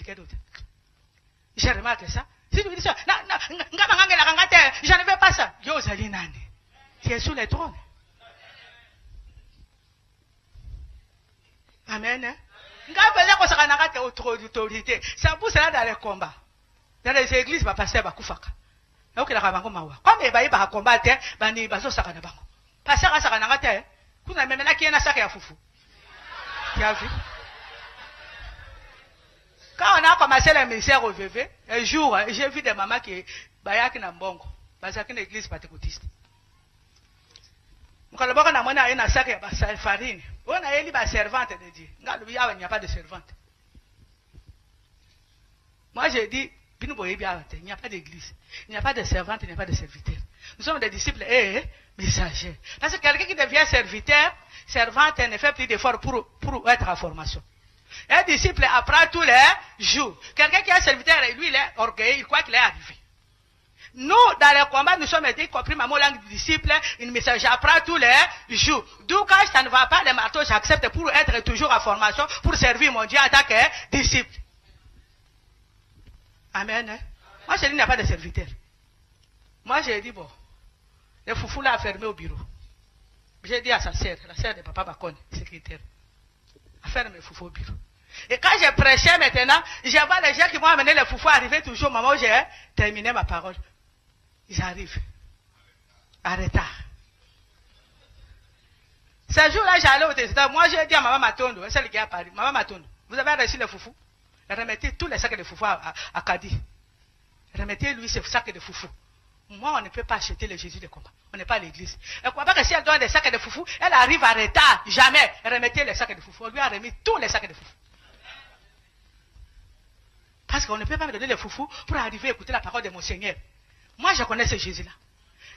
quelqu'un d'autre. J'ai remarqué ça. Si tu dis ça, je ne veux pas ça. Tu es sous les trônes. Amen. Autorité. Ça pousse là dans les combats. Dans les églises, va passer à Koufaka. Comme il va à combattre, il va se faire. Passer à Saranagate, vous n'avez même pas qui est un sac à foufou. Tu as vu? Quand on a commencé le ministère au VV, un jour, j'ai vu des mamans qui bayak na mbongo, basaki une église pentecôtiste. Quand le bon a monnaie a un sac à farine, on a élu la servante de Dieu. Il n'y a pas de servante. Moi j'ai dit, il n'y a pas d'église, il n'y a pas de servante, il n'y a pas de serviteur. Nous sommes des disciples et messagers. Parce que quelqu'un qui devient serviteur, servante ne fait plus d'efforts pour être en formation. Un disciple apprend tous les jours. Quelqu'un qui est serviteur, lui, il est orgueilleux, il croit qu'il est arrivé. Nous, dans le combat, nous sommes y compris ma langue de disciple, une message, j'apprends tous les jours. D'où quand ça ne va pas, les marteaux, j'accepte pour être toujours en formation, pour servir mon Dieu en tant que disciple. Amen. Hein? Moi, je dis, il n'y a pas de serviteur. Moi, j'ai dit, bon, le foufou l'a fermé au bureau. J'ai dit à sa sœur, la sœur de papa Bakone, secrétaire, à fermer le foufou au bureau. Et quand j'ai prêché maintenant, je vois les gens qui m'ont amené le foufou arriver toujours au moment où j'ai terminé ma parole. Ils arrivent. En retard. Ce jour-là, j'allais au Tézida. Moi, j'ai dit à Maman Matondo, celle qui est à Paris, Maman Matondo, vous avez reçu le foufou? Remettez tous les sacs de foufou à Kadi. Remettez-lui ce sac de foufou. Moi, on ne peut pas acheter le Jésus de combat. On n'est pas à l'église. Elle ne croit pas que si elle donne des sacs de foufou, elle arrive en retard. Jamais. Remettez les sacs de foufou. On lui a remis tous les sacs de foufou. Parce qu'on ne peut pas me donner le foufou pour arriver à écouter la parole de mon Seigneur. Moi, je connais ce Jésus-là.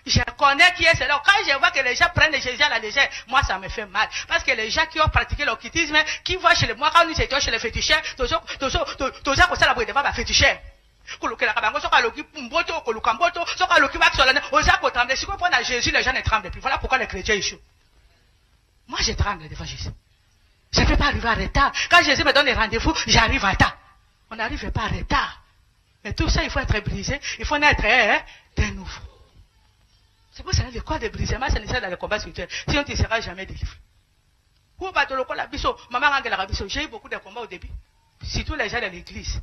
Je connais qui est cela. Quand je vois que les gens prennent le Jésus à la légère, moi, ça me fait mal. Parce que les gens qui ont pratiqué l'occultisme, qui vont chez moi, quand nous étions chez les féticheurs, tous ça, ça, la boîte de va féticheur. Jésus, les gens ne tremblent plus. Voilà pourquoi les chrétiens échouent. Moi, je tremble devant Jésus. Je ne peux pas arriver en retard. Quand Jésus me donne les rendez-vous, j'arrive en retard. On n'arrive pas en retard. Mais tout ça, il faut être brisé. Il faut naître de nouveau. C'est pour ça que le corps de brisement, c'est nécessaire dans le combat spirituel. Sinon, tu ne seras jamais délivré. J'ai eu beaucoup de combats au début. Surtout les gens de l'église.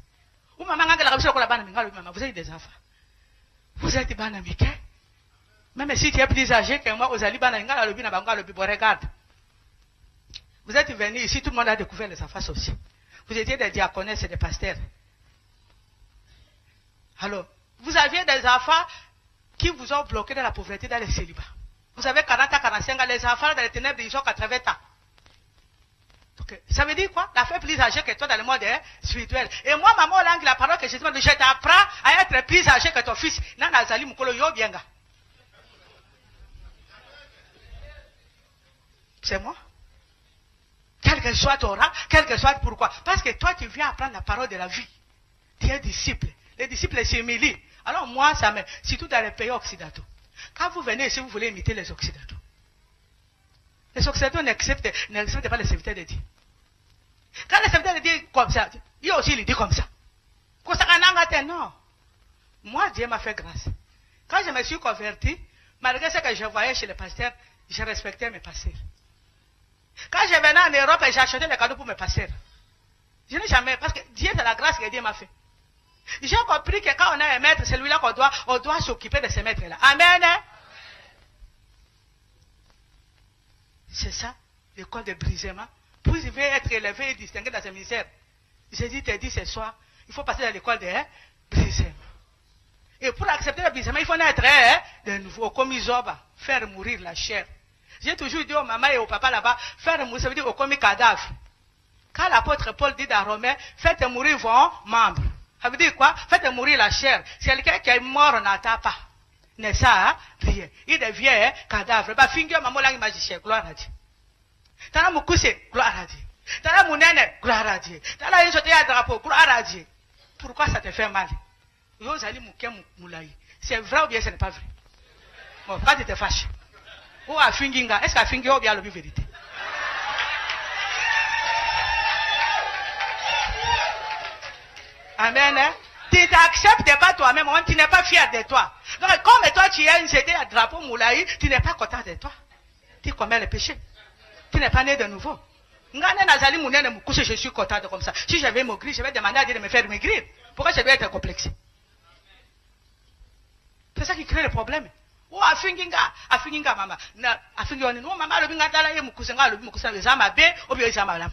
Vous avez des enfants. Vous êtes banamique. Même si tu es plus âgé que moi, regarde. Vous êtes venus ici, tout le monde a découvert les enfants aussi. Vous étiez des diaconesses et des pasteurs. Alors, vous aviez des enfants qui vous ont bloqué dans la pauvreté, dans le célibat. Vous avez 40 à 45 ans, les enfants dans les ténèbres, ils ont 80 ans. Okay. Ça veut dire quoi? La femme plus âgée que toi dans le monde spirituel. Et moi, maman, la parole que je te dis, je t'apprends à être plus âgé que ton fils. C'est moi. Quel que soit ton rang, quel que soit pourquoi. Parce que toi, tu viens apprendre la parole de la vie. Tu es disciple. Les disciples s'humilient. Alors moi, ça me... Surtout dans les pays occidentaux. Quand vous venez ici, vous voulez imiter les occidentaux. Les occidentaux n'acceptent pas les serviteurs de Dieu. Quand les serviteurs de Dieu comme ça, lui aussi il dit comme ça. Non. Moi, Dieu m'a fait grâce. Quand je me suis converti, malgré ce que je voyais chez les pasteurs, je respectais mes pasteurs. Quand je venais en Europe, j'ai acheté les cadeaux pour mes pasteurs. Je n'ai jamais, parce que Dieu, c'est la grâce que Dieu m'a fait. J'ai compris que quand on a un maître, c'est celui-là qu'on doit s'occuper de ce maître-là. Amen. C'est ça, l'école de brisement. Pour être élevé et distingué dans ce ministère, Jésus te dit ce soir, il faut passer dans l'école de brisement. Et pour accepter le brisement, il faut naître de nouveau, comme Isoba, faire mourir la chair. J'ai toujours dit aux mamans et aux papas là-bas, faire mourir, ça veut dire au commis cadavre. Quand l'apôtre Paul dit dans Romains, faites mourir vos membres. Ça veut dire quoi? Faites mourir la chair. Si quelqu'un qui est mort n'attend pas. N'est-ce ça? Rien. Il devient cadavre. Bah, finger, maman, langue magicien, gloire à Dieu. T'as mon cousin, gloire à Dieu. T'as mon nène, gloire à Dieu. T'as une sauté à drapeau, gloire à Dieu. Pourquoi ça te fait mal? C'est vrai ou bien ce n'est pas vrai? Bon, quand tu te fâches. Ou à finginga, est-ce qu'à finginga ou bien la vérité? Amen. Hein? Tu ne t'acceptes pas toi-même, tu n'es pas fier de toi. Donc, comme toi, tu as une CD à drapeau Moulaï, tu n'es pas content de toi. Tu commets le péché. Tu n'es pas né de nouveau. Je suis content de comme ça. Si je vais maigrir, je vais demander à Dieu de me faire maigrir. Pourquoi je dois être complexé? C'est ça qui crée le problème. Oh, afinginga, maman. Afinginga, non, maman, le binga dala ye mukusenga, le mukusenga, les âmes bé, ou bien les âmes malam.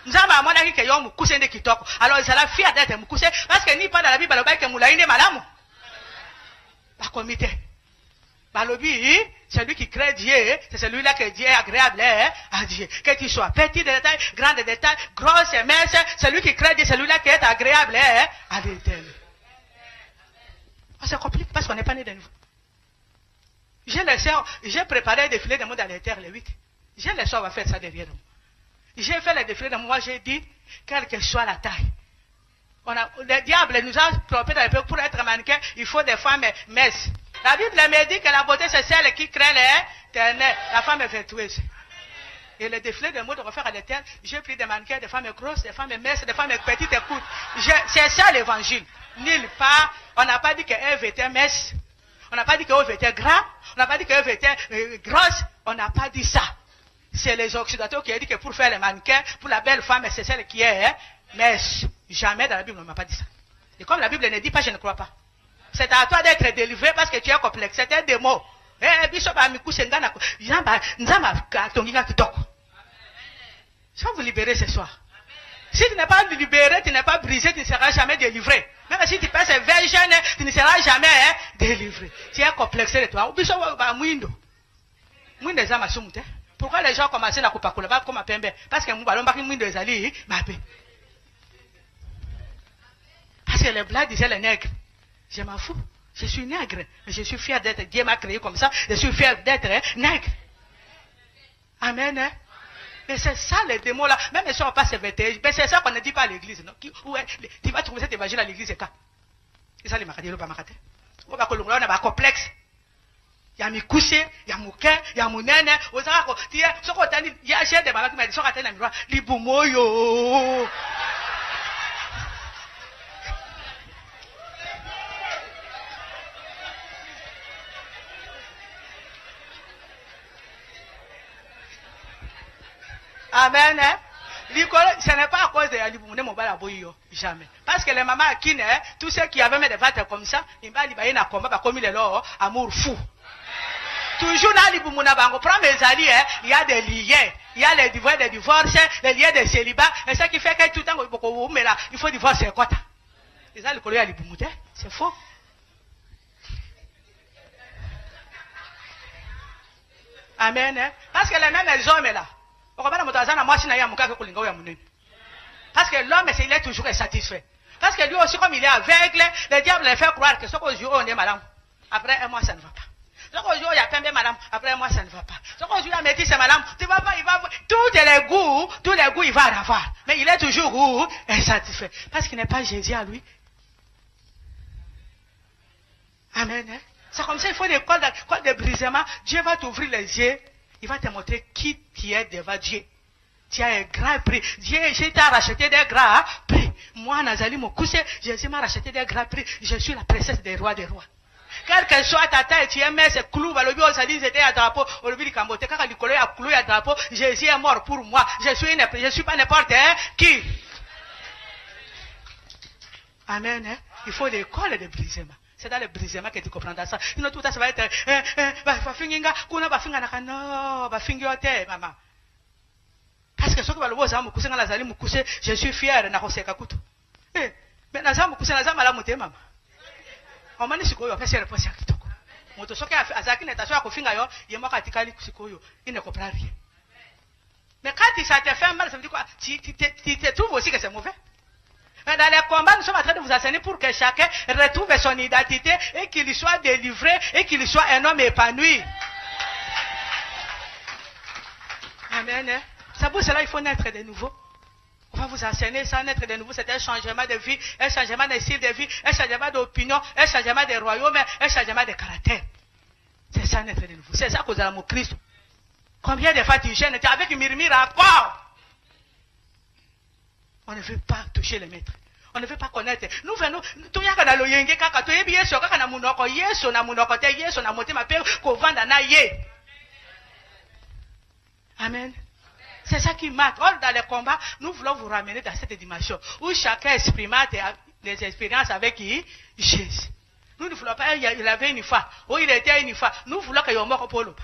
Nzamba mwana ki ke yo mukusende kitoko. Alors, ils allaient fiers d'être mukuse, parce que ni pas dans la Bible, le bail que moulaïne madame. Pas comité. Balobi, c'est lui qui crée Dieu, c'est celui-là que Dieu est agréable à Dieu. Que tu sois petit de détail, grand de détail, grosse et mince, c'est lui qui crée Dieu, c'est celui-là qui est agréable à l'Éternel. C'est compliqué parce qu'on n'est pas né de nouveau. J'ai préparé un défilé de moi dans les terres le 8. J'ai les soeurs, on va faire ça derrière nous. J'ai fait le défilé de moi, j'ai dit, quelle que soit la taille. Le diable nous a trompés dans le peuple pour être mannequin, il faut des femmes minces. La Bible me dit que la beauté c'est celle qui crée l'éternel. La femme est vertueuse. Et le défilé de mots de refaire à l'éternel, j'ai pris des mannequins, des femmes grosses, des femmes minces, des femmes petites et courtes. C'est ça l'évangile. Nulle part, on n'a pas dit qu'Ève était mince. On n'a pas dit qu'Ève était gras. On n'a pas dit qu'Ève était grosse. On n'a pas dit ça. C'est les occidentaux qui ont dit que pour faire les mannequins, pour la belle femme, c'est celle qui est mince. Jamais dans la Bible, on ne m'a pas dit ça. Et comme la Bible ne dit pas, je ne crois pas. C'est à toi d'être délivré parce que tu es complexe. C'est un démon. Je vais vous libérer ce soir. Si tu n'es pas libéré, tu n'es pas brisé, tu ne seras jamais délivré. Même si tu passes un jeune, tu ne seras jamais délivré. Tu es complexé de toi. Pourquoi les gens commencent à couper comme un pembe? Parce que nous allons pas des alliés. Parce que les blancs disaient les nègres. Je m'en fous. Je suis nègre. Mais je suis fier d'être. Dieu m'a créé comme ça. Je suis fier d'être nègre. Amen. Hein? Mais c'est ça les démons là. Même si on passe les vêtements, mais c'est ça qu'on ne dit pas à l'église. Non? Tu vas trouver cet évangile à l'église. C'est ça. Et ça, les macadés, le macadé. On va on a un complexe. Il y a mes couchés, il y a mon cœur, il y a mon nène. Il y a chez des mamans qui m'ont dit, les boumoyo. Amen. Hein? Ce n'est pas à cause de l'Iboumoune, mon bal à bouillon. Jamais. Parce que les mamans qui naissent, tous ceux qui avaient mis des vêtements comme ça, ils m'ont dit, il y a un combat, comme il est là, amour fou. Toujours dans l'Iboumoune, on prend mes alliés, il y a des liens. Il y a les divorces, les liens de célibat. Et ça qui fait que tout le temps, mais là, il faut divorcer. Et ça, le collègue à l'Iboumoune, c'est faux. Amen. Hein? Parce que les mêmes hommes là. Parce que l'homme, il est toujours insatisfait. Parce que lui aussi, comme il est aveugle, le diable le fait croire que ce qu'au jour on est malade. Après un mois, ça ne va pas. Ce qu'au jour il y a plein madame. Après un mois, ça ne va pas. Ce qu'au jour il y a métis, c'est madame. Tu vas pas, il va tous les goûts, il va en avoir. Mais il est toujours insatisfait. Parce qu'il n'est pas Jésus à lui. Amen. Hein? C'est comme ça, il faut des codes de brisement. Dieu va t'ouvrir les yeux. Il va te montrer qui tu es devant Dieu. Tu as un grand prix. Dieu, je t'ai racheté des grands prix. Moi, Nazali Mokousse, Jésus m'a racheté des grands prix. Je suis la princesse des rois des rois. Quelle que soit ta taille, tu aimes ce clou, le bio, ça dit, c'était un drapeau, au lieu du Cambote, quand il collait à clou et à drapeau, Jésus est mort pour moi. Je suis pas n'importe qui. Amen, hein? Il faut des cols de brisement. C'est dans le brisement que tu comprendras ça. Sinon, tout ça, ça va être, maman. Parce que ce que je suis fier de Nahosekakoutou. Mais Nazam Koussé, Nazam Alamoute, maman. On m'a dit que je vais faire réponse à Kitoko. Motosoka, Azaki n'est pas sûr qu'il y a un katikali Sikoyo. Il ne comprend rien. Mais quand ça te fait mal, ça veut dire quoi? Tu te trouves aussi que c'est mauvais. Mais dans les combats, nous sommes en train de vous enseigner pour que chacun retrouve son identité et qu'il soit délivré et qu'il soit un homme épanoui. Amen. C'est pour cela qu'il faut naître de nouveau. On va vous enseigner ça, naître de nouveau, c'est un changement de vie, un changement de style de vie, un changement d'opinion, un changement de royaume, un changement de caractère. C'est ça, naître de nouveau. C'est ça cause de l'amour Christ. Combien de fois tu gênes, tu es avec une murmure encore. On ne veut pas toucher le maître. On ne veut pas connaître. Nous venons, tout y a kana lo yenge kaka, to yebi yeso kaka na munoko, yeso na munoko te, yeso na moté ma père, ko vanda na ye. Amen. C'est ça qui marque. Or, dans les combats, nous voulons vous ramener dans cette dimension où chacun exprima des expériences avec qui? Jésus. Nous ne voulons pas, il avait une fois, où il était une fois. Nous voulons qu'il y ait un mort pour le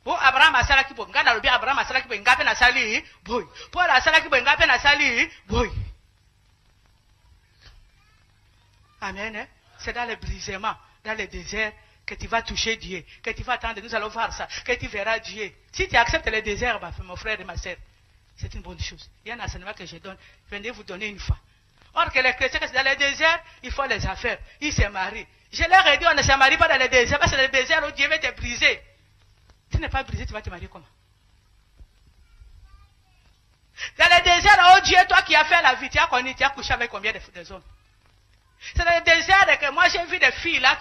Pour Abraham a salaki pour ngana lobi Abraham a salaki pour ngape na sali boy. Pour la salaki pour ngape na sali boy. Amen. Hein? C'est dans le brisement, dans le désert que tu vas toucher Dieu, que tu vas attendre, nous allons voir ça, que tu verras Dieu. Si tu acceptes le désert, mon frère et ma soeur, c'est une bonne chose. Il y a un enseignement que je donne, je vais vous donner une fois. Or que les chrétiens, dans le désert, ils font les affaires, ils se marient. Je leur ai dit, on ne se marie pas dans le désert, parce que le désert où Dieu va te briser. Tu n'es pas brisé, tu vas te marier comment? Dans le désert où Dieu, toi qui as fait la vie, tu as connu, tu as couché avec combien de hommes? C'est dans le désert que moi j'ai vu des filles là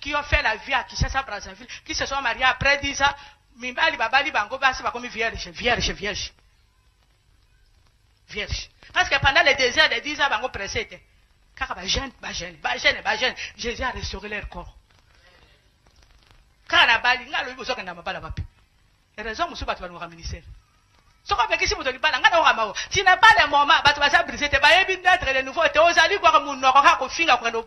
qui ont fait la vie à Kinshasa Brazzaville, qui se sont mariées après 10 ans. Mimbali babali bango basi ba comme vierge. Parce que pendant le désert de 10 ans bango pressé. Car ba jeune. Jésus a restauré leur corps. Car na bali ngalo ibozo kana mabala bapi. Et raison musu batu ba nous ramener. Tu n'as pas le moment, tu vas briser, tu vas être de nouveau, tu vas aller voir mon aura au fin après nos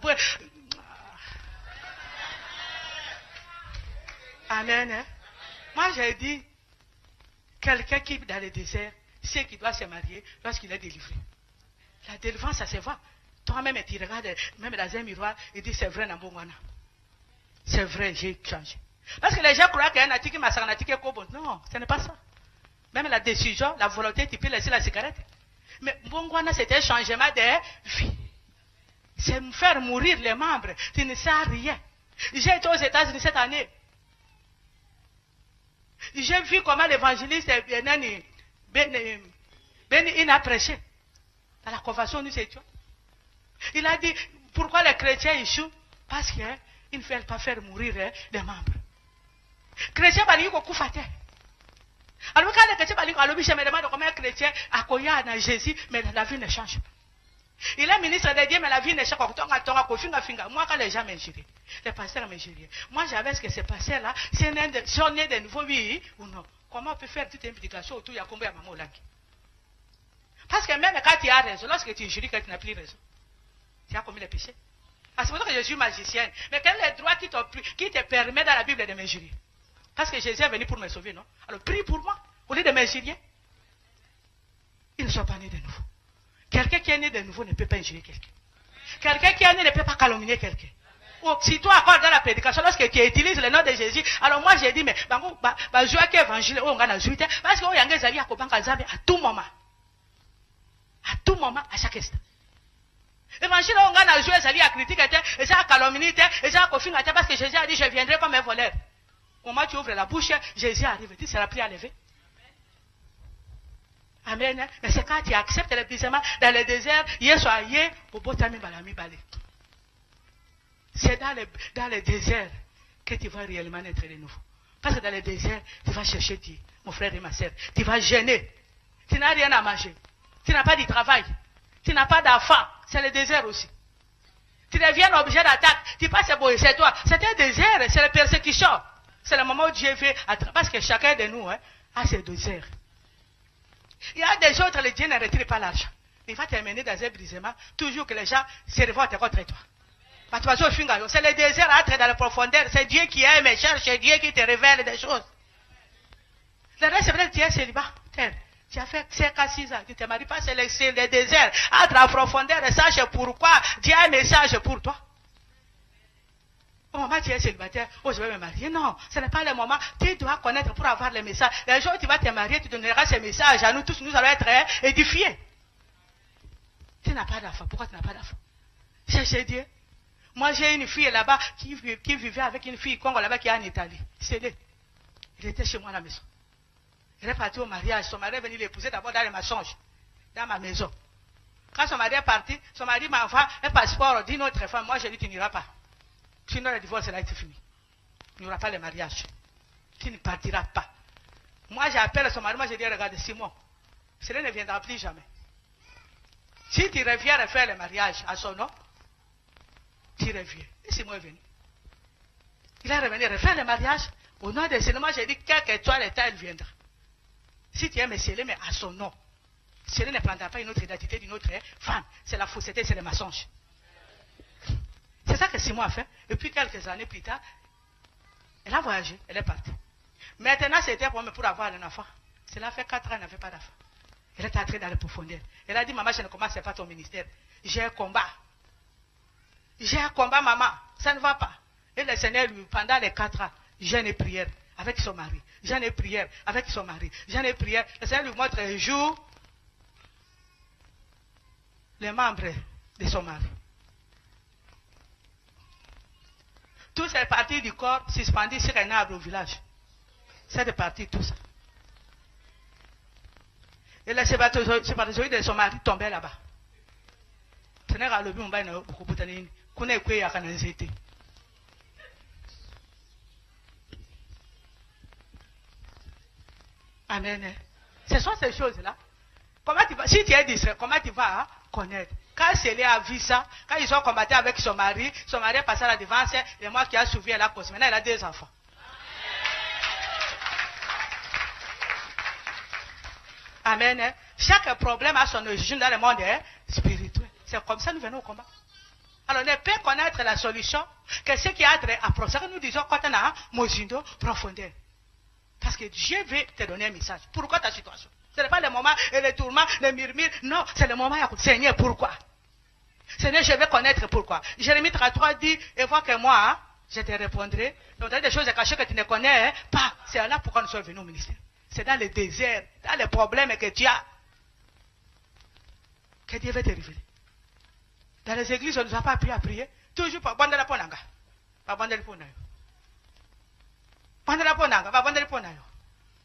Amen. Hein? Moi, j'ai dit, quelqu'un qui est dans le désert, c'est qu'il doit se marier lorsqu'il est délivré. La délivrance, ça se voit. Toi-même, tu regardes, même dans un miroir, et dis, c'est vrai, Nambongwana. C'est vrai, j'ai changé. Parce que les gens croient qu'il y a un article qui m'a sarnatique. Non, ce n'est pas ça. Même la décision, la volonté, tu peux laisser la cigarette. Mais Bongwana, c'était un changement de vie. C'est me faire mourir les membres. Tu ne sais rien. J'ai été aux États-Unis cette année. J'ai vu comment l'évangéliste Ben a prêché. Dans la convention, nous étions. Il a dit, pourquoi les chrétiens échouent? Parce qu'ils ne veulent pas faire mourir les membres. Chrétiens, ils ne peuvent pas. Alors quand les chrétiens me demande comment un chrétien accueillit dans Jésus, mais la vie ne change pas. Il est ministre de Dieu, mais la vie ne change pas. Moi, quand les gens m'injurient, les pasteurs m'injurient. Moi, j'avais ce que ces pasteurs-là, si on est de nouveau, oui ou non. Comment on peut faire toute implication autour de Yakombe et Maman Olangi? Parce que même quand tu as raison, lorsque tu injuries, quand tu n'as plus raison, tu as commis le péché. À ce moment que je suis magicienne. Mais quel est le droit qui te permet dans la Bible de m'injurier? Parce que Jésus est venu pour me sauver, non? Alors prie pour moi, au lieu de m'injurier. Ils ne sont pas nés de nouveau. Quelqu'un qui est né de nouveau ne peut pas injurier quelqu'un. Quelqu'un qui est né ne peut pas calomnier quelqu'un. Si toi, encore dans la prédication, lorsque tu utilises le nom de Jésus, alors moi j'ai dit, mais, je vois qu'évangile, on a joué, parce qu'on y a des amis à tout moment. À tout moment, à chaque instant. Évangile, on a joué, ça à critiquer, et ça à calomnier, et ça à confiner, parce que Jésus a dit, je viendrai comme un voleur. Au moment où tu ouvres la bouche, Jésus arrive, tu seras pris à lever. Amen. Mais c'est quand tu acceptes le brisement dans le désert, c'est dans le désert que tu vas réellement être de nouveau. Parce que dans le désert, tu vas chercher Dieu, mon frère et ma soeur. Tu vas gêner. Tu n'as rien à manger. Tu n'as pas de travail. Tu n'as pas d'enfant. C'est le désert aussi. Tu deviens objet d'attaque. Tu passes c'est toi. C'est un désert, c'est la persécution. C'est le moment où Dieu fait, parce que chacun de nous a ses désirs. Il y a des autres, le Dieu ne retire pas l'argent. Il va t'amener dans un brisement, toujours que les gens se révoltent contre toi. C'est le désert à entrer dans la profondeur. C'est Dieu qui aime et cherche, c'est Dieu qui te révèle des choses. Le reste, c'est vrai, tu es célibataire. Tu as fait 5 à 6 ans, tu ne te maries pas, c'est le désert. Entre en profondeur et sache pourquoi Dieu a un message pour toi. Au moment où tu es célibataire, oh je vais me marier. Non, ce n'est pas le moment. Tu dois connaître pour avoir le message. Le jour où tu vas te marier, tu donneras ce message à nous tous. Nous allons être édifiés. Tu n'as pas d'enfant. Pourquoi tu n'as pas d'enfant? Cherchez Dieu. Moi j'ai une fille là-bas qui vivait avec une fille Congo là-bas qui est en Italie. C'est il était chez moi à la maison. Il est parti au mariage. Son mari est venu l'épouser d'abord dans le mensonge. Dans ma maison. Quand son mari est parti, son mari m'envoie un passeport d'une autre femme. Moi je dis tu n'iras pas. Sinon, le divorce là, c'est fini. Il n'y aura pas le mariage. Tu ne partiras pas. Moi, j'appelle son mari, moi, je dis, regarde, Simon, cela ne viendra plus jamais. Si tu reviens refaire le mariage à son nom, tu reviens. Et c'est moi venu. Il est revenu refaire le mariage. Au nom de Seigneur, moi j'ai dit, quel que soit l'état, il viendra. Si tu aimes sceller, mais à son nom. Sceller ne prendra pas une autre identité d'une autre femme. C'est la fausseté, c'est le mensonge. C'est ça que Simon a fait. Et puis quelques années plus tard, elle a voyagé, elle est partie. Maintenant, c'était pour avoir un enfant. Cela fait 4 ans, elle n'avait pas d'enfant. Elle est entrée dans les profondeurs. Elle a dit, maman, je ne commence pas ton ministère. J'ai un combat. J'ai un combat, maman. Ça ne va pas. Et le Seigneur, pendant les 4 ans, jeûne et prière avec son mari. Jeûne et prière avec son mari. Jeûne et prière. Le Seigneur lui montre un jour les membres de son mari. Toutes ces parties du corps suspendues sur un arbre au village. C'est parti tout ça. Et le spermatozoïde de son mari tombait là-bas. Amen. Ce sont ces choses-là. Comment tu vas, si tu es distrait, comment tu vas connaître? Quand Célie a vu ça, quand ils ont combattu avec son mari est passé à la défense, et moi qui a suivi la cause. Maintenant, elle a 2 enfants. Amen. Chaque problème a son origine dans le monde spirituel. C'est comme ça que nous venons au combat. Alors, on ne peut connaître la solution que ce qui a trait à profondeur. Nous disons quand on a Mozindo profondeur. Parce que Dieu veut te donner un message. Pourquoi ta situation? Ce n'est pas le moment et le tourment, le murmure. Non, c'est le moment. Seigneur, pourquoi? Seigneur, je vais connaître pourquoi. Jérémie 33 dit, et vois que moi, je te répondrai. Donc, des choses cachées que tu ne connais pas. C'est là pourquoi nous sommes venus au ministère. C'est dans le désert, dans les problèmes que tu as, que Dieu va te révéler. Dans les églises, on ne nous a pas appris à prier. Toujours pas bande la ponanga. Pas bande la ponanga. Bande la ponanga, pas bande la ponanga.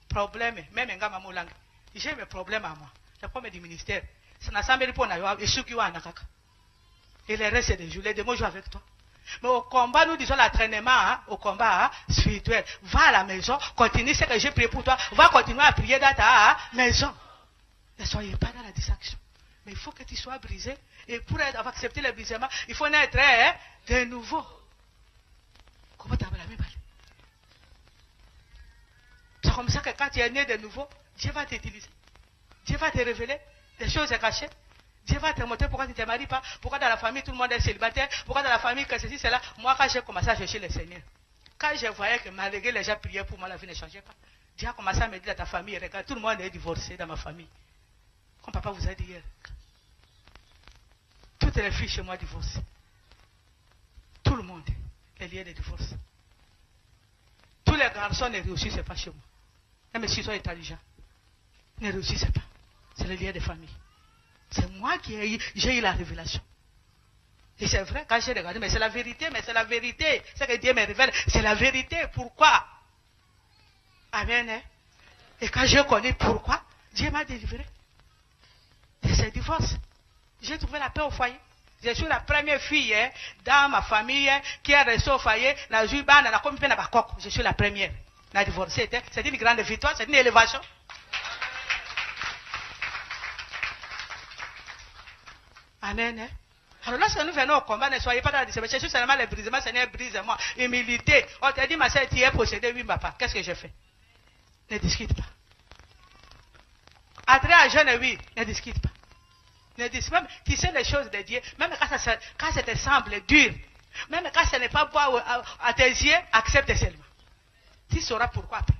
Problème, même un gars m'a moulanga. J'ai mes problèmes à moi. Le problème du ministère. Ça n'a pas de ponanga. Et ceux qui ont un akaka. Et le reste, c'est des jours. Les démons jouent avec toi. Mais au combat, nous disons l'entraînement, au combat spirituel. Va à la maison, continue ce que j'ai prié pour toi. Va continuer à prier dans ta maison. Ne soyez pas dans la distraction. Mais il faut que tu sois brisé. Et pour avoir accepté le brisement, il faut naître de nouveau. Comment tu as la même balle? C'est comme ça que quand tu es né de nouveau, Dieu va t'utiliser. Dieu va te révéler des choses cachées. Dieu va te montrer pourquoi tu ne te maries pas, pourquoi dans la famille tout le monde est célibataire, pourquoi dans la famille que ceci, cela. Moi, quand j'ai commencé à chercher le Seigneur, quand je voyais que malgré les gens priaient pour moi, la vie ne changeait pas. Dieu a commencé à me dire à ta famille, regarde, tout le monde est divorcé dans ma famille. Comme papa vous a dit hier. Toutes les filles chez moi divorcées. Tout le monde est lié de divorce. Tous les garçons ne réussissent pas chez moi. Même s'ils sont intelligents, ne réussissent pas. C'est le lien de famille. C'est moi qui j'ai eu la révélation. Et c'est vrai, quand j'ai regardé, mais c'est la vérité, Ce que Dieu me révèle, c'est la vérité. Pourquoi? Amen. Hein? Et quand je connais pourquoi, Dieu m'a délivré de ce divorce. J'ai trouvé la paix au foyer. Je suis la première fille dans ma famille qui est restée au foyer. Je suis la première. La divorcée, c'est une grande victoire, c'est une élévation. Amen. Hein? Alors lorsque nous venons au combat, ne soyez pas dans la distribution. Je suis seulement le brisement, Seigneur, brise-moi. Humilité. On t'a dit, ma soeur, tu es possédée, oui, papa. Qu'est-ce que je fais? Ne discute pas. Attrait à jeune, oui, ne discute pas. Ne discute pas. Tu sais les choses de Dieu, même quand ça te semble dur, même quand ce n'est pas beau à tes yeux, accepte seulement. Tu sauras pourquoi après.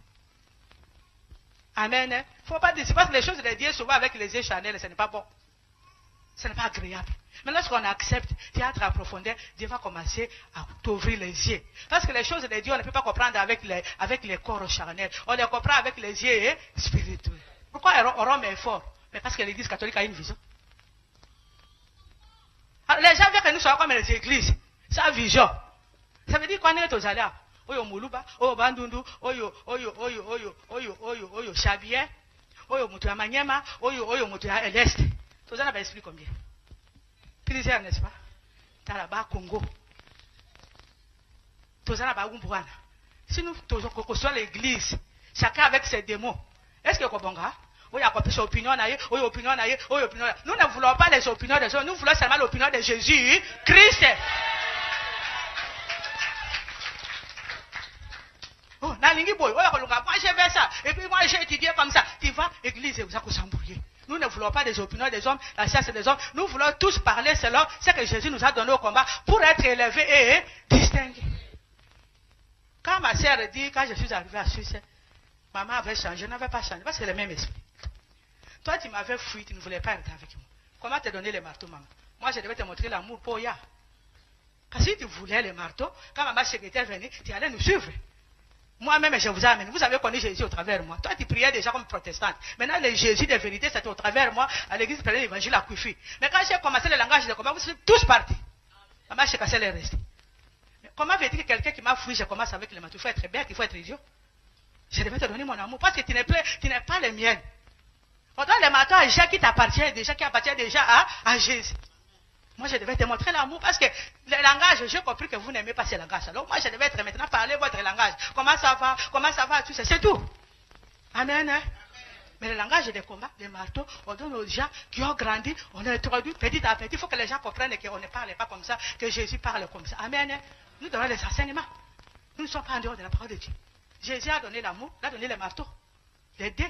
Amen. Il ne faut pas discuter parce que les choses de Dieu, souvent avec les yeux charnels, ce n'est pas bon. Ce n'est pas agréable. Mais lorsqu'on accepte, théâtre à profondeur, Dieu va commencer à t'ouvrir les yeux. Parce que les choses de Dieu, on ne peut pas comprendre avec les corps charnels. On les comprend avec les yeux spirituels. Pourquoi Rome est fort? Mais parce que l'église catholique a une vision. Alors, les gens veulent que nous soyons comme les églises. Sa vision. Ça veut dire qu'on est aux aléas. Oyo Muluba, Oyo Bandundu, Oyo Chabien, Oyo Mutua Manyema, Oyo Mutua Eleste. Tout ça n'a pas expliqué combien. Plusieurs, n'est-ce pas? Taraba, Congo. Tout ça n'a pas si nous, que soit l'église, chacun avec ses démons, est-ce que Kobonga? Oui, il y a ses opinions, oui, opinion, oui, opinion. Nous ne voulons pas les opinions des hommes, nous voulons seulement l'opinion de Jésus, Christ. Oh, moi j'ai fait ça, et puis moi j'ai étudié comme ça. Tu vas, église, vous allez s'embrouiller. Nous ne voulons pas des opinions des hommes, la chasse des hommes. Nous voulons tous parler selon ce que Jésus nous a donné au combat pour être élevés et distingués. Quand ma sœur dit, quand je suis arrivé à Suisse, maman avait changé, je n'avais pas changé, parce que c'est le même esprit. Toi, tu m'avais fui, tu ne voulais pas être avec moi. Comment te donner les marteaux, maman? Moi, je devais te montrer l'amour pour ya. Parce que si tu voulais les marteaux, quand maman secrétaire venait, tu allais nous suivre. Moi-même, je vous amène. Vous avez connu Jésus au travers de moi. Toi, tu priais déjà comme protestante. Maintenant, le Jésus de vérité, c'était au travers de moi, à l'église, prenait l'évangile à Koufi. Mais quand j'ai commencé le langage de combat, vous êtes tous partis. Maman, j'ai cassé les restes. Comment veut-il que quelqu'un qui m'a fui, je commence avec les marteaux? Il faut être bête, il faut être idiot. Je devais te donner mon amour, parce que tu n'es pas les miennes. On donne les marteaux à Jacques qui t'appartient déjà, qui appartient déjà à Jésus. Moi, je devais te montrer l'amour parce que le langage, j'ai compris que vous n'aimez pas ce langage. Alors, moi, je devais être maintenant parler votre langage. Comment ça va, tout ça, c'est tout. Amen. Hein? Mais le langage des combats, des marteaux, on donne aux gens qui ont grandi, on a introduit petit à petit. Il faut que les gens comprennent qu'on ne parle pas comme ça, que Jésus parle comme ça. Amen. Hein? Nous donnons les enseignements. Nous ne sommes pas en dehors de la parole de Dieu. Jésus a donné l'amour, il a donné les marteaux. Les dés,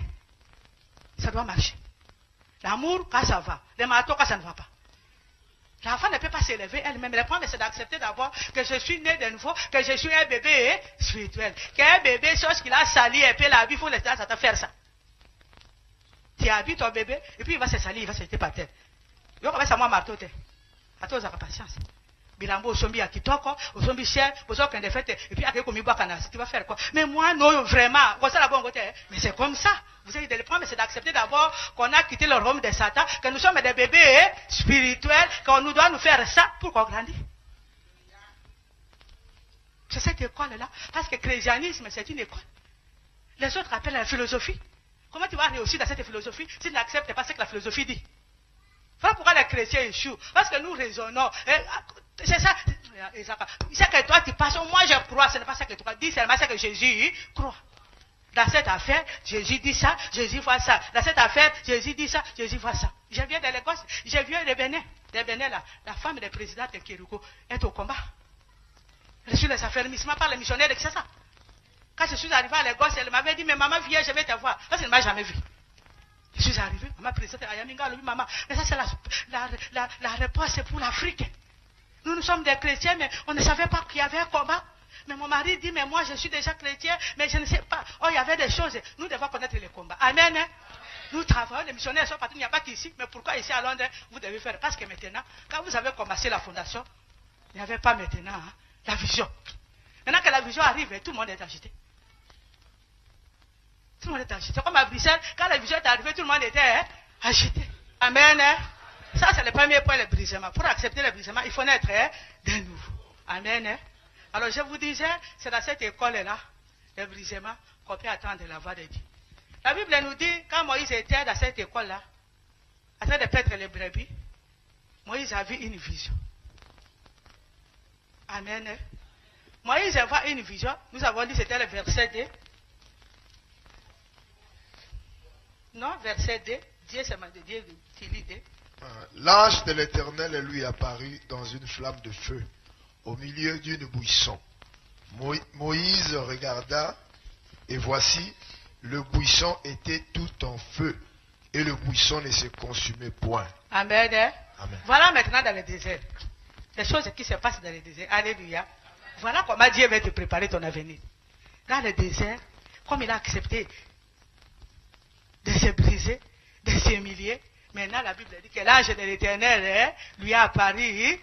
ça doit marcher. L'amour, quand ça va. Les marteaux, quand ça ne va pas. L'enfant ne peut pas s'élever elle-même. Le problème, c'est d'accepter d'abord que je suis né de nouveau, que je suis un bébé spirituel. Qu'un bébé, chose qu'il a sali et puis la vie, il faut laisser ça te faire ça. Tu habilles ton bébé, et puis il va se salir, il va se jeter par terre. Il va commencer à moi marteau. Attends, vous avez patience. Bilambo, au sombi à Kitoko, au sombi cher, au sombi de fête, et puis à quelqu'un qui tu vas faire quoi? Mais moi, non, vraiment, c'est la bonne côté. Mais c'est comme ça. Vous avez le problème, c'est d'accepter d'abord qu'on a quitté le royaume de Satan, que nous sommes des bébés spirituels, qu'on nous doit nous faire ça pour qu'on grandisse. C'est cette école-là. Parce que le christianisme, c'est une école. Les autres appellent la philosophie. Comment tu vas réussir dans cette philosophie si tu n'acceptes pas ce que la philosophie dit? Voilà pourquoi les chrétiens échouent. Parce que nous raisonnons. C'est ça. C'est que toi tu passes. Moi je crois. Ce n'est pas ça que tu crois. Dis seulement ce que Jésus croit. Dans cette affaire, Jésus dit ça, Jésus voit ça. Dans cette affaire, Jésus dit ça, Jésus voit ça. Je viens de Lagos, je viens de Bénin. De Bénin, la femme du président de Kéruko est au combat. Je suis les affermissements par les missionnaires de Kissassa. Quand je suis arrivé à Lagos, elle m'avait dit, mais maman, viens, je vais te voir. Parce qu'elle ne m'a jamais vu. Je suis arrivé, maman présidente à Yaminga, elle dit, maman, mais ça c'est la réponse pour l'Afrique. Nous sommes des chrétiens, mais on ne savait pas qu'il y avait un combat. Mais mon mari dit, mais moi je suis déjà chrétien, mais je ne sais pas. Oh, il y avait des choses. Nous devons connaître les combats. Amen. Hein? Nous travaillons, les missionnaires sont partis, il n'y a pas qu'ici. Mais pourquoi ici à Londres, vous devez faire? Parce que maintenant, quand vous avez commencé la fondation, il n'y avait pas maintenant la vision. Maintenant que la vision arrive, tout le monde est agité. Tout le monde est agité. Comme à Bruxelles, quand la vision est arrivée, tout le monde était agité. Amen. Hein? Ça, c'est le premier point, le brisement. Pour accepter le brisement, il faut naître de nouveau. Amen. Hein? Alors je vous disais, c'est dans cette école-là, le brisement, qu'on peut attendre la voix de Dieu. La Bible nous dit, quand Moïse était dans cette école-là, en train de paître les brebis, Moïse a vu une vision. Amen. Moïse voit une vision, nous avons dit c'était le verset 2. Non, verset 2, Dieu c'est Dieu qui lit 2. L'ange de l'Éternel lui apparut dans une flamme de feu, au milieu d'une buisson. Moïse regarda, et voici, le buisson était tout en feu, et le buisson ne se consumait point. Amen. Amen. Voilà maintenant dans le désert. Les choses qui se passent dans le désert. Alléluia. Voilà comment Dieu va te préparer ton avenir. Dans le désert, comme il a accepté de se briser, de s'humilier, maintenant la Bible dit que l'ange de l'Éternel lui a apparu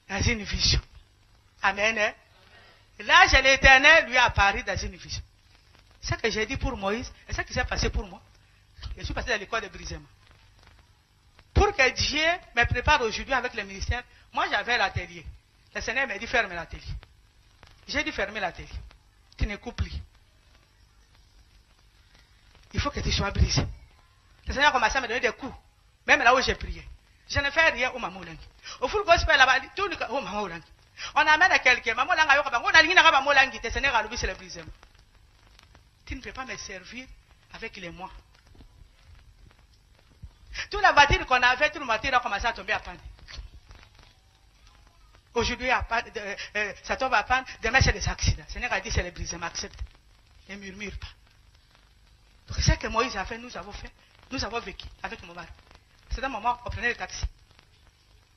dans une vision. Amen. L'ange de l'Éternel lui a apparu dans une vision. Ce que j'ai dit pour Moïse, et ce qui s'est passé pour moi. Je suis passé dans l'école de brisement. Pour que Dieu me prépare aujourd'hui avec le ministère, moi j'avais l'atelier. Le Seigneur m'a dit ferme l'atelier. J'ai dit fermer l'atelier. Tu ne coupes plus. Il faut que tu sois brisé. Le Seigneur a commencé à me donner des coups. Même là où j'ai prié. Je ne fais rien au Maman Olangi. Au full gospel là-bas, tout le monde au Maman Olangi. On amène à quelqu'un. Maman Olangi, on a ligné Maman Olangi. Le Seigneur a levé sur le brisement. Tu ne peux pas me servir avec les mois. Toute la voiture qu'on avait, toute la voiture a commencé à tomber à panne. Aujourd'hui, ça tombe à panne. Demain, c'est des accidents. Le Seigneur a dit, c'est les brisements. Accepte. Ne murmure pas. Donc, c'est ce que Moïse a fait, nous avons fait. Nous avons vécu avec mon mari. C'est un moment, on prenait le taxi.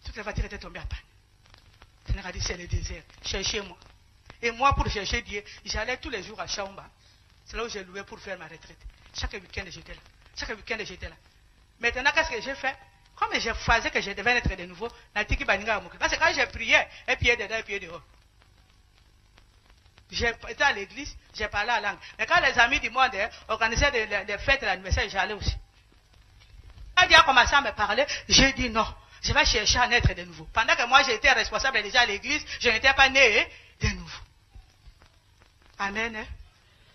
Toute la voiture était tombée à panne. Le Seigneur a dit, c'est le désert. Cherchez-moi. Et moi, pour chercher Dieu, j'allais tous les jours à Chaumba. C'est là où j'ai loué pour faire ma retraite. Chaque week-end, j'étais là. Chaque week-end, j'étais là. Maintenant, qu'est-ce que j'ai fait? Comme je faisais que je devais naître de nouveau, parce que quand j'ai prié, un pied dedans, un pied dehors. J'étais à l'église, j'ai parlé à la langue. Mais quand les amis du monde organisaient des fêtes d'anniversaire, j'allais aussi. Quand Dieu a commencé à me parler, j'ai dit non, je vais chercher à naître de nouveau. Pendant que moi j'étais responsable déjà à l'église, je n'étais pas né de nouveau. Amen.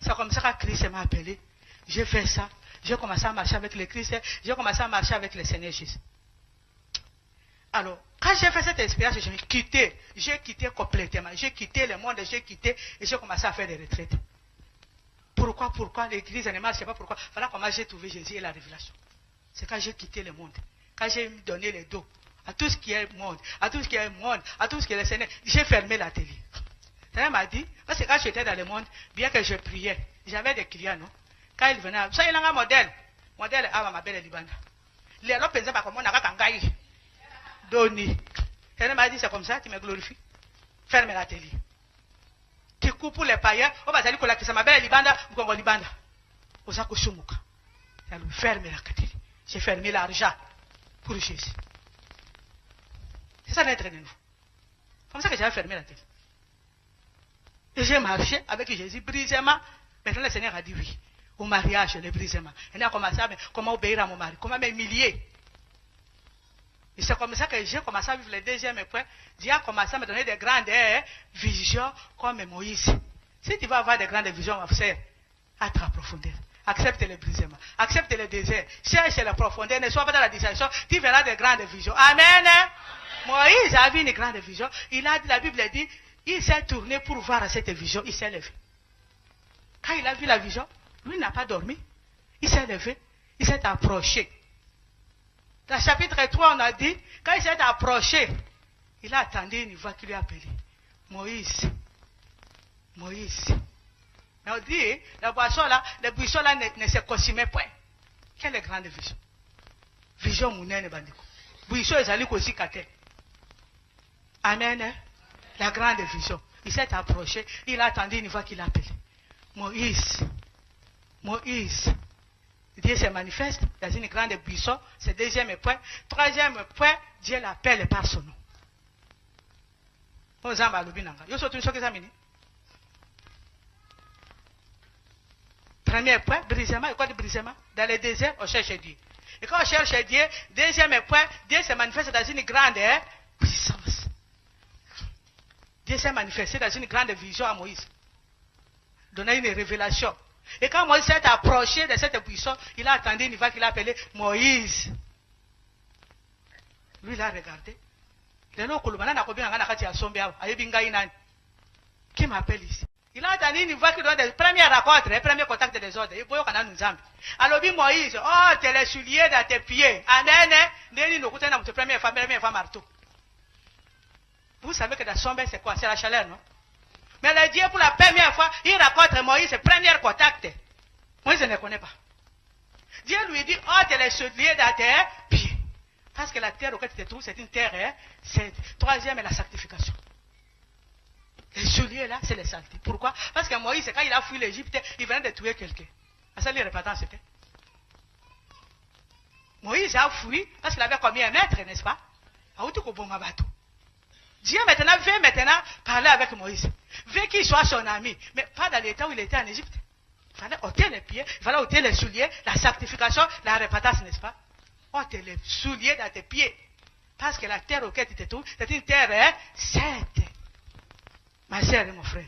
C'est comme ça que Christ m'a appelé. J'ai fait ça. J'ai commencé à marcher avec le Christ. J'ai commencé à marcher avec le Seigneur Jésus. Alors, quand j'ai fait cette expérience, j'ai quitté complètement. J'ai quitté le monde, j'ai quitté et j'ai commencé à faire des retraites. Pourquoi l'église ne marche pas? Pourquoi? Voilà comment j'ai trouvé Jésus et la révélation. C'est quand j'ai quitté le monde. Quand j'ai donné le dos à tout ce qui est monde, à tout ce qui est monde, à tout ce qui est le Seigneur, j'ai fermé l'atelier. Le Seigneur m'a dit, parce que quand j'étais dans le monde, bien que je priais, j'avais des clients, non? Quand ils venaient, ça, il y a un modèle. Modèle, ma belle Libanda. Les autres pensaient pas comme on a kangaï. Doni. Le Seigneur m'a dit, c'est comme ça, tu me glorifies. Ferme l'atelier. Tu coupes pour les païens, on va dire que ça ma belle Libanda, ou qu'on va Libanda. Osako Shumuka. Ferme l'atelier. J'ai fermé l'argent pour Jésus. C'est ça d'être de nous. Comme ça que j'avais fermé la tête. Et j'ai marché avec Jésus brisément. Maintenant le Seigneur a dit oui. Au mariage, le brisement. Et là, comment obéir à mon mari, comment m'humilier. Et c'est comme ça que j'ai commencé à vivre le deuxième point. Dieu a commencé à me donner des grandes visions comme Moïse. Si tu vas avoir des grandes visions, ma frère, à ta profondeur. Accepte le brisement. Accepte le désert. Cherche la profondeur. Ne sois pas dans la distraction. Tu verras des grandes visions. Amen. Moïse a vu une grande vision. La Bible dit, il s'est tourné pour voir cette vision. Il s'est levé. Quand il a vu la vision, lui n'a pas dormi. Il s'est levé. Il s'est approché. Dans le chapitre 3, on a dit, quand il s'est approché, il a attendu une voix qui lui a appelé. Moïse. Moïse. Mais on dit, le buisson là ne se consumaient point. Quelle grande vision. Vision mounene bandiko. Buisson est allé aussi kate. Amen. La grande vision. Il s'est approché, il a attendu une voix qui l'a appelé. Moïse. Moïse. Dieu se manifeste dans une grande buisson. C'est le deuxième point. Troisième point, Dieu l'appelle par son nom. Premier point, brisement. Et quoi de brisement? Dans le désert, on cherche Dieu. Et quand on cherche Dieu, deuxième point, Dieu se manifeste dans une grande puissance. Dieu s'est manifesté dans une grande vision à Moïse. Donner une révélation. Et quand Moïse s'est approché de cette puissance, il a attendu une voix qu'il a appelée Moïse. Lui, il a regardé. Qui m'appelle ici? Il a attendu une voix qui donne des premiers rencontres, les premiers contacts des autres. Alors, Moïse, oh, tu es les souliers dans tes pieds. Vous savez que la sombre, c'est quoi? C'est la chaleur, non? Mais le Dieu, pour la première fois, il rencontre Moïse, c'est le premier contact. Moïse ne connaît pas. Dieu lui dit, oh, tu es les souliers dans tes pieds. Parce que la terre auquel tu te trouves, c'est une terre sainte. Troisième est la sanctification. Les souliers là, c'est les sanctifiés. Pourquoi? Parce que Moïse, quand il a fui l'Égypte, il venait de tuer quelqu'un. Ça, les répétants, c'était. Moïse a fui parce qu'il avait commis un maître, n'est-ce pas? Dieu maintenant veut parler avec Moïse. Veut qu'il soit son ami. Mais pas dans l'état où il était en Égypte. Il fallait ôter les pieds, il fallait ôter les souliers, la sanctification, la répétance, n'est-ce pas? Ôter les souliers dans tes pieds. Parce que la terre auquel tu te trouves, c'est une terre sainte. Ma sœur et mon frère,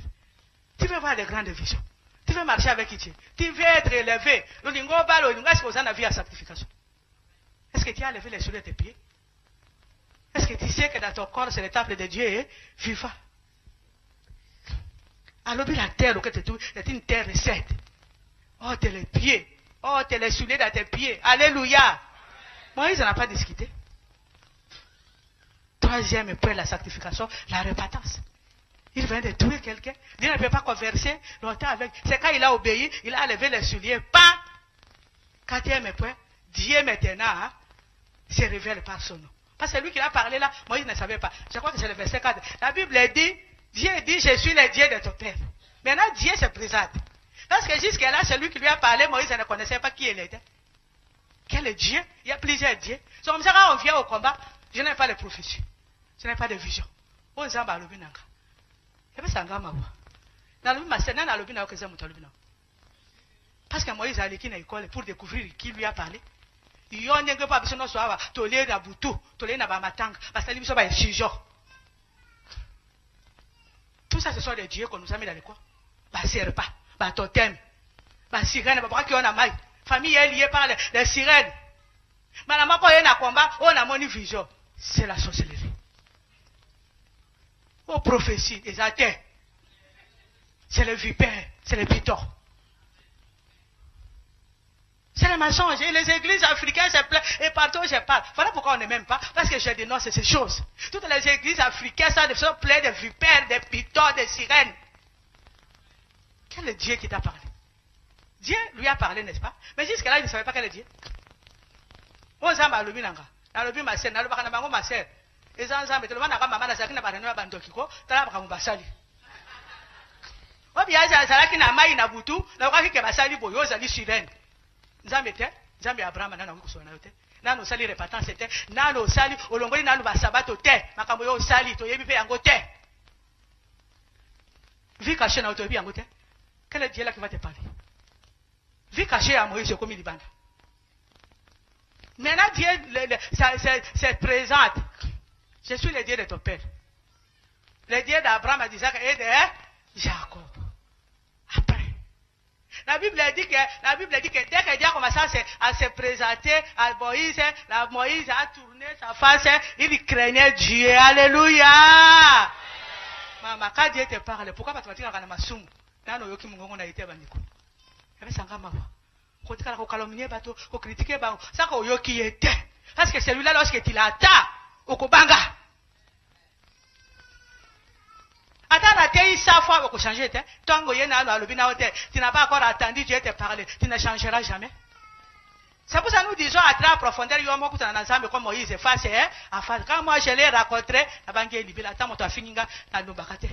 tu veux voir de grandes visions. Tu veux marcher avec qui tu es. Tu veux être élevé. Est-ce que vous en avez la sanctification? Est-ce que tu as levé les souliers de tes pieds? Est-ce que tu sais que dans ton corps, c'est le temple de Dieu vivant? Alors, la terre auquel tu te trouves, c'est une terre sainte. Oh, t'es les pieds. Oh, t'es les souliers dans tes pieds. Alléluia. Moïse n'a pas discuté. Troisième point, la sanctification, la repentance. Il vient de tuer quelqu'un. Dieu ne peut pas converser longtemps avec. C'est quand il a obéi, il a levé les souliers. Pas. Quatrième point, Dieu maintenant se révèle par son nom. Parce que lui qui a parlé là, Moïse ne savait pas. Je crois que c'est le verset 4. La Bible dit, Dieu dit, je suis le Dieu de ton père. Maintenant, Dieu se présente. Parce que jusque-là, celui qui lui a parlé, Moïse ne connaissait pas qui il était. Quel est Dieu? Il y a plusieurs dieux. C'est comme ça quand on vient au combat, je n'ai pas de prophétie. Je n'ai pas de vision. On s'en va l'obinanga. Et puis ça en ma voix. Parce que Moïse a allé à l'école pour découvrir qui lui a parlé. Il y a un pas besoin de savoir, tolé na butu, tolé na bamatang, parce que lui ça va être sujet. Tout ça, ce sont des dieux qu'on nous a mis dans les coins. Bah, serpa, bah, totem, bah, sirène, bah, qui on a maille. Famille est liée par les sirènes. Madame, quand il y a un combat, on a mon vision. C'est la sorcellerie. Aux prophéties, les athées. C'est le vipère, c'est le piton. C'est le mensonge. Et les églises africaines se plaignent. Et partout où je parle. Voilà pourquoi on ne m'aime pas. Parce que je dénonce ces choses. Toutes les églises africaines sont pleines de vipères, de pitons, de sirènes. Quel est Dieu qui t'a parlé? Dieu lui a parlé, n'est-ce pas? Mais jusque-là, il ne savait pas quel est Dieu. On s'en va l'obi nanga. L'obi ma sœur, l'obi kanama ma sœur. Et ça, on s'en va. Le man a maman na sakina barano bandokiko. Tala baka mubasali. Obi aza salaki na mai na butu. Na wakaki ke basali boyo zali sirène. Nzambe te, Nzambe Abraham nana ngusona yote. Nano sali repentance te, nano sali olongoli nano ba sabato te, makambo yo sali to yebi pe yango te. Vie cachée na otobi yango te. Quel est Dieu là qui va te parler? Vie cachée à Moïse comme il bande. Maintenant Dieu se présente. Je suis le Dieu de ton père. Le Dieu d'Abraham, d'Isaac et de Jacob. Après. La Bible dit que dès que Dieu a commencé à se présenter à Moïse, Moïse a tourné sa face, il craignait Dieu. Alléluia. Maman, quand Dieu te parle, pourquoi pas te dire que tu as soum? Dans nos yoki mungongo na ite bandiko. Ebe sanga mawa. Ko tika ko calomnier bato, ko critiquer ba, ça ko yoki était. Parce que celui-là lorsque tu l'attends, okobanga. Attends, la tête, ça fois, vous changer, tant que tu n'as pas encore attendu Dieu te parler, tu ne changeras jamais. C'est pour ça que nous disons à très profondeur, il y a un mot comme Moïse, face à face. Quand moi je l'ai rencontré, la banque est libérée, attends, moi, tu as fini, tu as nous bakate.